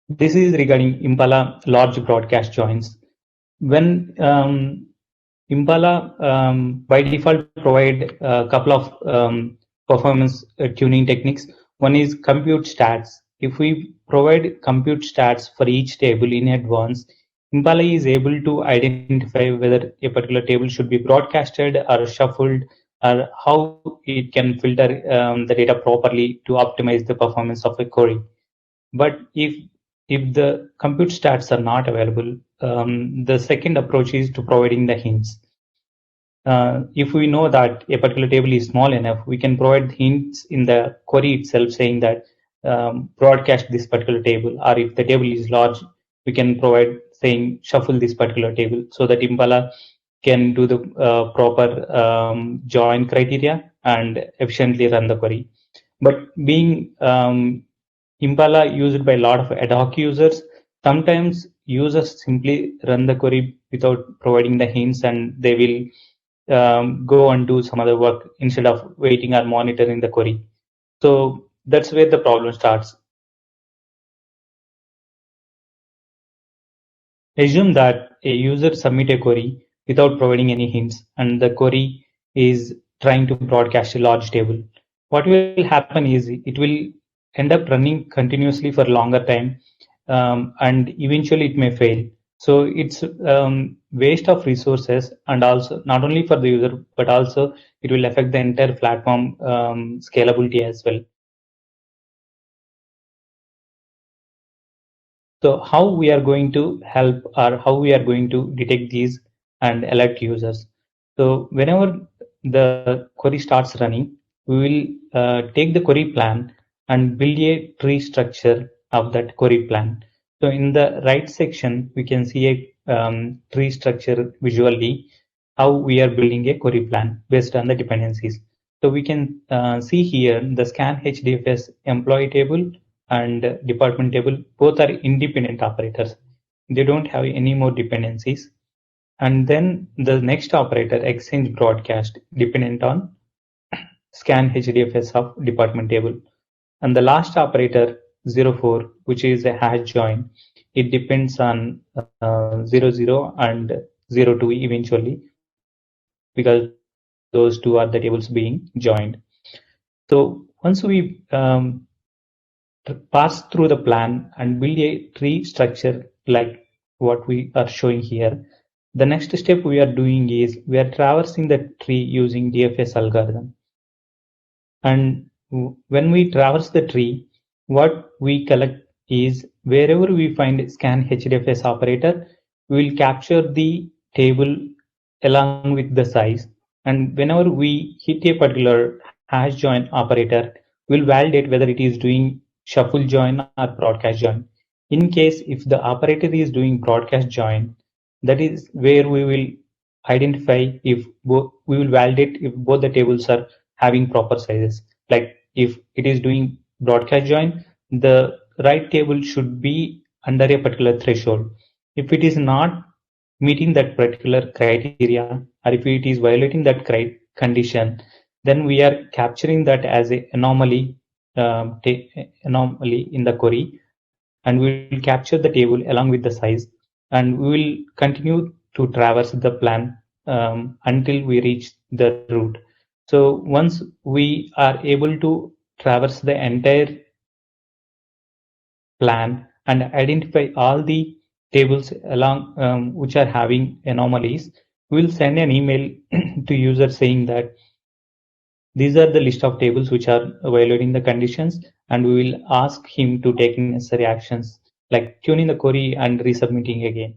This is regarding Impala large broadcast joins. When Impala by default provide a couple of performance tuning techniques. One is compute stats. If we provide compute stats for each table in advance, Impala is able to identify whether a particular table should be broadcasted or shuffled, or how it can filter the data properly to optimize the performance of a query. But if the compute stats are not available, the second approach is to providing the hints. If we know that a particular table is small enough, we can provide hints in the query itself saying that broadcast this particular table, or if the table is large, we can provide saying shuffle this particular table so that Impala can do the proper join criteria and efficiently run the query. But being Impala used by a lot of ad hoc users, sometimes users simply run the query without providing the hints, and they will go and do some other work instead of waiting or monitoring the query. So that's where the problem starts. Assume that a user submit a query without providing any hints, and the query is trying to broadcast a large table. What will happen is it will end up running continuously for a longer time, and eventually it may fail. So it's waste of resources, and also not only for the user, but also it will affect the entire platform scalability as well. So how we are going to help, or how we are going to detect these and alert users. So whenever the query starts running, we will take the query plan and build a tree structure of that query plan. So in the right section, we can see a tree structure visually, how we are building a query plan based on the dependencies. So we can see here the scan HDFS employee table and department table, both are independent operators. They don't have any more dependencies. And then the next operator, exchange broadcast, dependent on scan HDFS of department table. And the last operator, 04, which is a hash join, it depends on 00 and 02 eventually, because those two are the tables being joined. So once we pass through the plan and build a tree structure like what we are showing here, the next step we are doing is we are traversing the tree using DFS algorithm. And when we traverse the tree, what we collect is wherever we find scan HDFS operator, we will capture the table along with the size. And whenever we hit a particular hash join operator, we'll validate whether it is doing shuffle join or broadcast join. In case if the operator is doing broadcast join, that is where we will identify if we will validate if both the tables are having proper sizes. Like if it is doing broadcast join, the right table should be under a particular threshold. If it is not meeting that particular criteria, or if it is violating that condition, then we are capturing that as a anomaly in the query, and we will capture the table along with the size, and we will continue to traverse the plan until we reach the root. So once we are able to traverse the entire plan and identify all the tables along which are having anomalies, we'll send an email to user saying that these are the list of tables which are violating the conditions, and we will ask him to take necessary actions like tuning the query and resubmitting again.